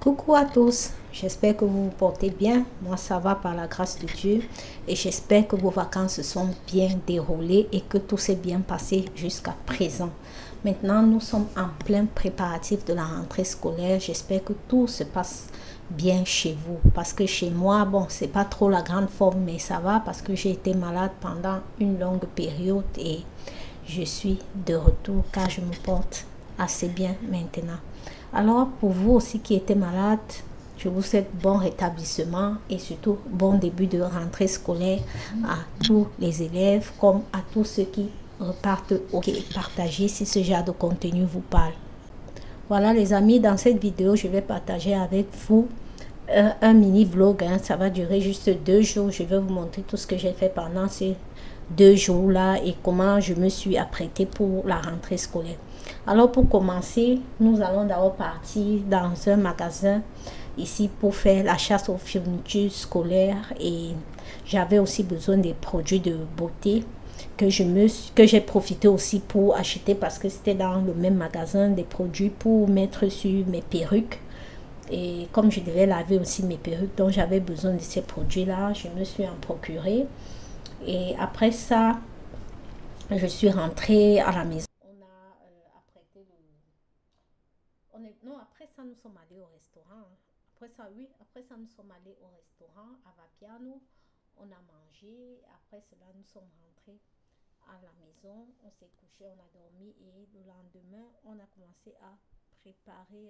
Coucou à tous, j'espère que vous vous portez bien. Moi ça va par la grâce de Dieu et j'espère que vos vacances se sont bien déroulées et que tout s'est bien passé jusqu'à présent. Maintenant nous sommes en plein préparatif de la rentrée scolaire. J'espère que tout se passe bien chez vous parce que chez moi, bon, c'est pas trop la grande forme mais ça va parce que j'ai été malade pendant une longue période et je suis de retour car je me porte assez bien maintenant. Alors, pour vous aussi qui étiez malade, je vous souhaite bon rétablissement et surtout bon début de rentrée scolaire à tous les élèves comme à tous ceux qui repartent au partager si ce genre de contenu vous parle. Voilà les amis, dans cette vidéo, je vais partager avec vous un mini vlog. Ça va durer juste 2 jours. Je vais vous montrer tout ce que j'ai fait pendant ces 2 jours-là et comment je me suis apprêtée pour la rentrée scolaire. Alors pour commencer, nous allons d'abord partir dans un magasin ici pour faire la chasse aux fournitures scolaires et j'avais aussi besoin des produits de beauté que j'ai profité aussi pour acheter parce que c'était dans le même magasin des produits pour mettre sur mes perruques. Et comme je devais laver aussi mes perruques, donc j'avais besoin de ces produits-là, je me suis en procuré. Et après ça, je suis rentrée à la maison. Non, après ça, nous sommes allés au restaurant. Après ça, oui, après ça, nous sommes allés au restaurant à Vapiano. On a mangé. Après cela, nous sommes rentrés à la maison. On s'est couché, on a dormi. Et le lendemain, on a commencé à préparer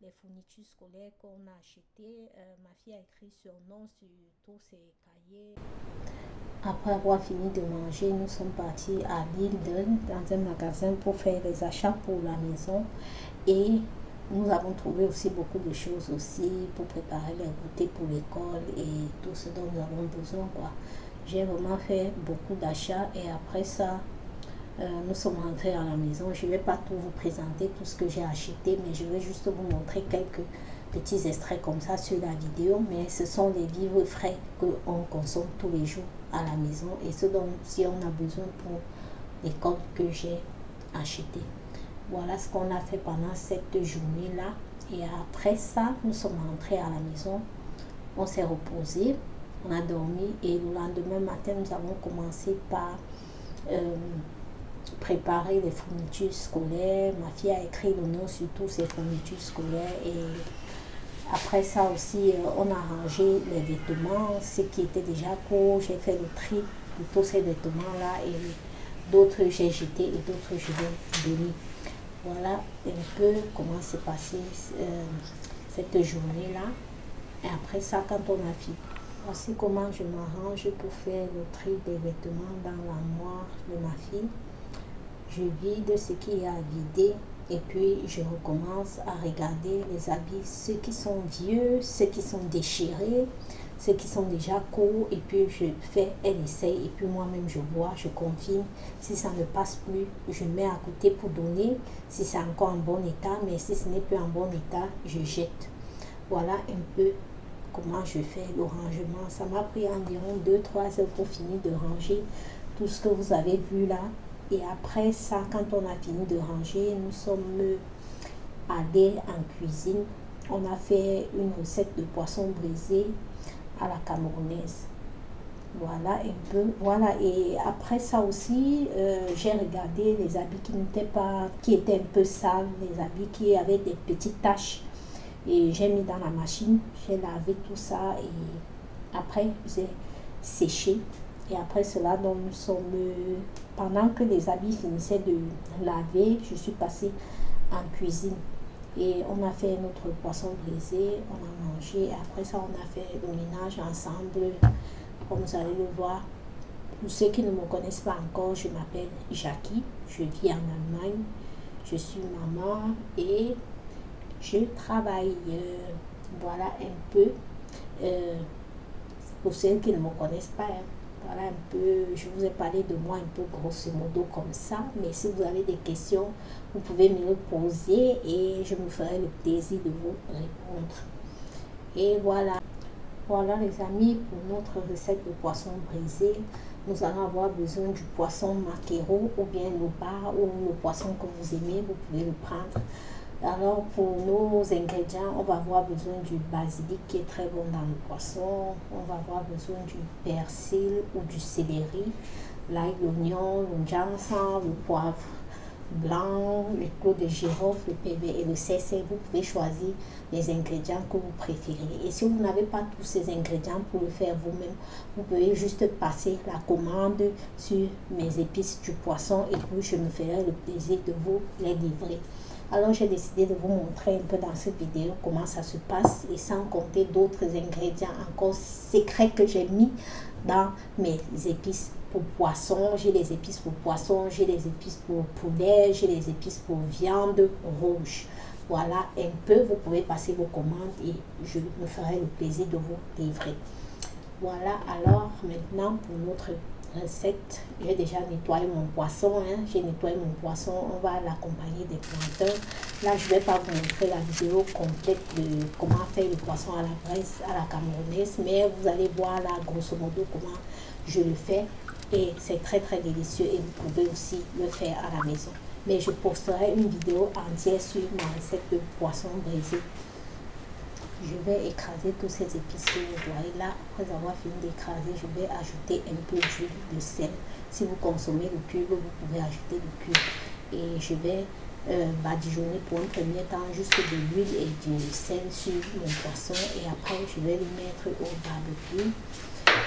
les fournitures scolaires qu'on a achetées. Ma fille a écrit son nom sur tous ses cahiers. Après avoir fini de manger, nous sommes partis à Lidl dans un magasin pour faire les achats pour la maison. Et nous avons trouvé aussi beaucoup de choses aussi pour préparer les goûters pour l'école et tout ce dont nous avons besoin, quoi. J'ai vraiment fait beaucoup d'achats et après ça, nous sommes rentrés à la maison. Je ne vais pas tout vous présenter, tout ce que j'ai acheté, mais je vais juste vous montrer quelques petits extraits comme ça sur la vidéo. Mais ce sont les vivres frais qu'on consomme tous les jours à la maison et ce dont si on a besoin pour l'école que j'ai acheté. Voilà ce qu'on a fait pendant cette journée-là. Et après ça, nous sommes rentrés à la maison. On s'est reposé, on a dormi. Et le lendemain matin, nous avons commencé par préparer les fournitures scolaires. Ma fille a écrit le nom sur tous ces fournitures scolaires. Et après ça aussi, on a rangé les vêtements, ce qui était déjà court. J'ai fait le tri de tous ces vêtements-là. Et d'autres j'ai jeté et d'autres je vais donner. Voilà un peu comment s'est passé cette journée-là. Et après ça, quand on a fini, voici comment je m'arrange pour faire le tri des vêtements dans l'armoire de ma fille. Je vide ce qu'il y a à vider et puis je recommence à regarder les habits, ceux qui sont vieux, ceux qui sont déchirés, ceux qui sont déjà courts, et puis je fais un essai et puis moi-même je vois, je confirme. Si ça ne passe plus, je mets à côté pour donner si c'est encore en bon état, mais si ce n'est plus en bon état, je jette. Voilà un peu comment je fais le rangement. Ça m'a pris environ 2-3 heures pour finir de ranger tout ce que vous avez vu là. Et après ça, quand on a fini de ranger, nous sommes allés en cuisine. On a fait une recette de poisson braisé à la camerounaise. Voilà un peu. Voilà, et après ça aussi, j'ai regardé les habits qui étaient un peu sales, les habits qui avaient des petites taches. Et j'ai mis dans la machine, j'ai lavé tout ça et après j'ai séché. Et après cela, donc, nous sommes, pendant que les habits finissaient de laver, je suis passée en cuisine. Et on a fait notre poisson braisé, on a mangé. Et après ça, on a fait le ménage ensemble, comme vous allez le voir. Pour ceux qui ne me connaissent pas encore, je m'appelle Jackie, je vis en Allemagne, je suis maman et je travaille. Voilà un peu, pour ceux qui ne me connaissent pas, voilà un peu, je vous ai parlé de moi un peu grosso modo comme ça, mais si vous avez des questions, vous pouvez me les poser et je me ferai le plaisir de vous répondre. Et voilà, voilà les amis, pour notre recette de poisson braisé, nous allons avoir besoin du poisson maquereau ou bien le bar ou le poisson que vous aimez, vous pouvez le prendre. Alors pour nos ingrédients, on va avoir besoin du basilic qui est très bon dans le poisson. On va avoir besoin du persil ou du céleri, l'ail, l'oignon, le ginseng, le poivre blanc, les clous de girofle, le pépé et le sésame. Vous pouvez choisir les ingrédients que vous préférez. Et si vous n'avez pas tous ces ingrédients pour le faire vous-même, vous pouvez juste passer la commande sur mes épices du poisson et puis je me ferai le plaisir de vous les livrer. Alors j'ai décidé de vous montrer un peu dans cette vidéo comment ça se passe et sans compter d'autres ingrédients encore secrets que j'ai mis dans mes épices pour poisson. J'ai les épices pour poisson, j'ai les épices pour poulet, j'ai les épices pour viande rouge. Voilà un peu, vous pouvez passer vos commandes et je me ferai le plaisir de vous livrer. Voilà, alors maintenant pour notre recette, j'ai déjà nettoyé mon poisson, j'ai nettoyé mon poisson, on va l'accompagner des plantains. Là je ne vais pas vous montrer la vidéo complète de comment faire le poisson à la braise, à la camerounaise, mais vous allez voir là grosso modo comment je le fais et c'est très délicieux et vous pouvez aussi le faire à la maison. Mais je posterai une vidéo entière sur ma recette de poisson braisé. Je vais écraser tous ces épices que vous voyez là. Après avoir fini d'écraser, je vais ajouter un peu d'huile de sel. Si vous consommez le cube, vous pouvez ajouter le cube. Et je vais badigeonner pour un premier temps juste de l'huile et du sel sur mon poisson. Et après, je vais le mettre au barbecue.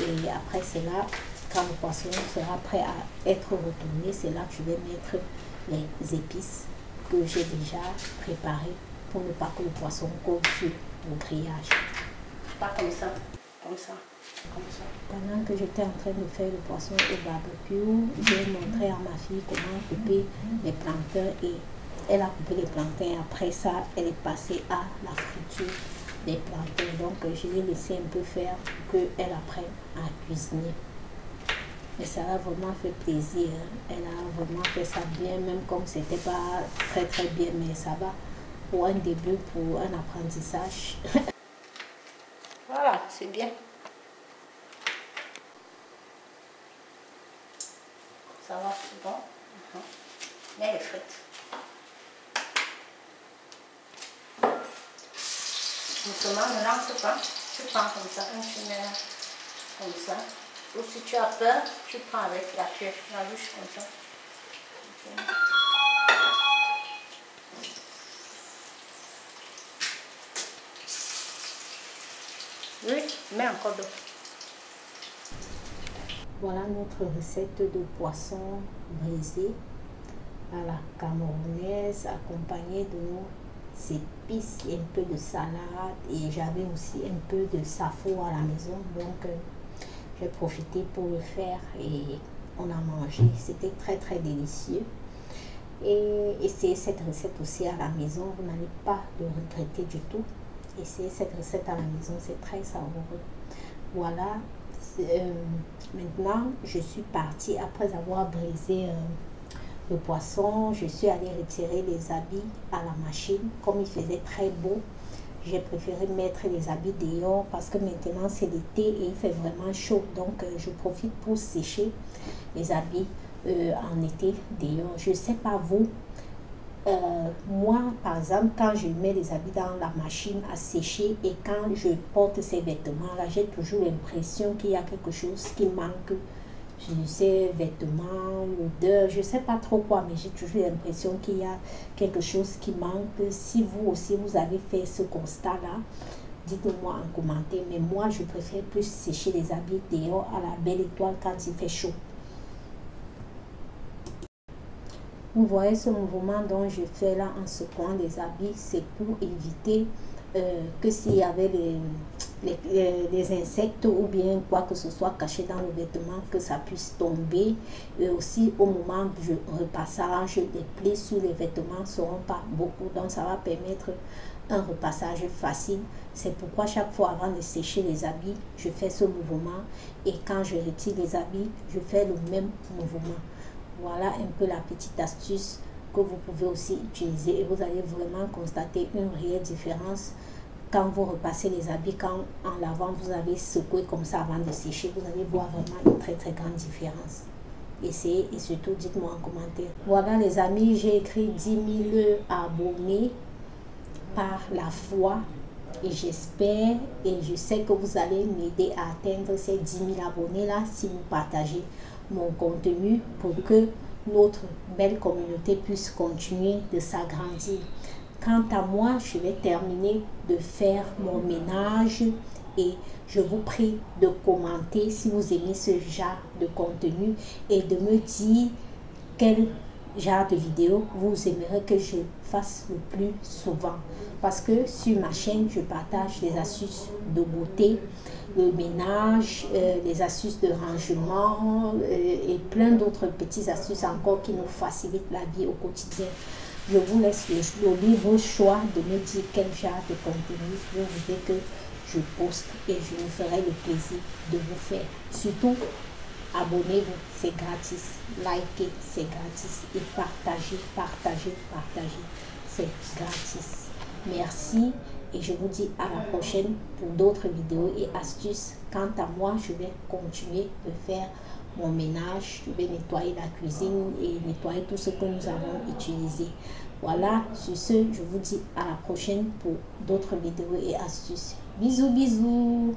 Et après cela, quand le poisson sera prêt à être retourné, c'est là que je vais mettre les épices que j'ai déjà préparées pour ne pas que le poisson colle sur le grillage. Pas comme ça, comme ça, comme ça. Pendant que j'étais en train de faire le poisson au barbecue, j'ai montré à ma fille comment couper les plantains et elle a coupé les plantains. Après ça, elle est passée à la friture des plantains. Donc, je l'ai laissé un peu faire pour qu'elle apprenne à cuisiner. Et ça a vraiment fait plaisir. Elle a vraiment fait ça bien, même comme c'était pas très bien, mais ça va pour un début, pour un apprentissage. Voilà, c'est bien. Ça va, c'est bon. Mais les frites. Doucement, ne lance pas. Tu prends comme ça, tu mets comme ça. Ou si tu as peur, tu prends avec la cuillère, la louche comme ça. Oui, mets encore d'eau. Voilà notre recette de poisson braisé à la camerounaise accompagnée de nos épices et un peu de salade. Et j'avais aussi un peu de safo à la maison, donc j'ai profité pour le faire et on a mangé. C'était très délicieux. Et essayez cette recette aussi à la maison, vous n'allez pas le regretter du tout. Essayez cette recette à la maison, c'est très savoureux. Voilà, maintenant je suis partie après avoir braisé le poisson. Je suis allée retirer les habits à la machine. Comme il faisait très beau, j'ai préféré mettre les habits dehors parce que maintenant c'est l'été et il fait vraiment chaud. Donc je profite pour sécher les habits en été dehors. Je ne sais pas vous, moi par exemple quand je mets les habits dans la machine à sécher et quand je porte ces vêtements là, j'ai toujours l'impression qu'il y a quelque chose qui manque. Ces vêtements, l'odeur, je ne sais pas trop quoi, mais j'ai toujours l'impression qu'il y a quelque chose qui manque. Si vous aussi vous avez fait ce constat là, dites-moi en commentaire. Mais moi je préfère plus sécher les habits dehors à la belle étoile quand il fait chaud. Vous voyez ce mouvement dont je fais là en secouant les habits, c'est pour éviter que s'il y avait des insectes ou bien quoi que ce soit caché dans le vêtement, que ça puisse tomber. Et aussi au moment du repassage, les plis sur les vêtements ne seront pas beaucoup, donc ça va permettre un repassage facile. C'est pourquoi chaque fois avant de sécher les habits, je fais ce mouvement et quand je retire les habits, je fais le même mouvement. Voilà un peu la petite astuce que vous pouvez aussi utiliser et vous allez vraiment constater une réelle différence quand vous repassez les habits. Quand en lavant vous avez secoué comme ça avant de sécher, vous allez voir vraiment une très grande différence. Essayez et surtout dites-moi en commentaire. Voilà les amis, j'ai écrit 10 000 abonnés par la foi. Et j'espère et je sais que vous allez m'aider à atteindre ces 10 000 abonnés là si vous partagez mon contenu pour que notre belle communauté puisse continuer de s'agrandir. Quant à moi, je vais terminer de faire mon ménage et je vous prie de commenter si vous aimez ce genre de contenu et de me dire quel genre de vidéo vous aimeriez que je fasse le plus souvent. Parce que sur ma chaîne, je partage des astuces de beauté, le ménage, les astuces de rangement et plein d'autres petites astuces encore qui nous facilitent la vie au quotidien. Je vous laisse le libre choix de me dire quel genre de contenu vous voulez que je poste et je me ferai le plaisir de vous faire. Surtout, abonnez-vous, c'est gratis. Likez, c'est gratis. Et partagez, c'est gratis. Merci et je vous dis à la prochaine pour d'autres vidéos et astuces. Quant à moi, je vais continuer de faire mon ménage, je vais nettoyer la cuisine et nettoyer tout ce que nous avons utilisé. Voilà, sur ce, je vous dis à la prochaine pour d'autres vidéos et astuces. Bisous, bisous!